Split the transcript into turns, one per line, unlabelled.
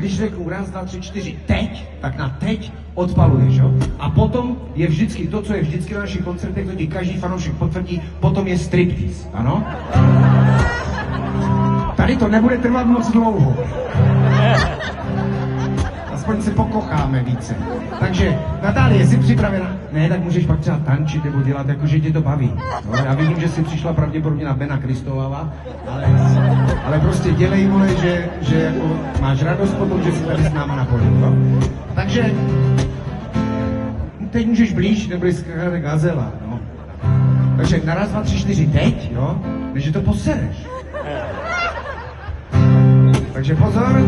když řeknu raz, dva, tři, čtyři, teď, tak na teď odpaluješ, jo? A potom je vždycky to, co je vždycky na našich koncertech, to ti každý fanoušek potvrdí, potom je striptease, ano? Tady to nebude trvat moc dlouho. Aspoň se pokocháme více. Takže, Natálie, jsi připravena? Ne, tak můžeš pak třeba tančit nebo dělat, jako že tě to baví. No, já vidím, že jsi přišla pravděpodobně na Bena Kristovava, ale prostě dělej, vole, že jako máš radost potom, že jsi tady s náma na poli, no? Takže, teď můžeš blíž, nebudeš skákat gazela, no. Takže na raz, dva, tři, čtyři, teď, jo? Než to posereš. Takže pozor.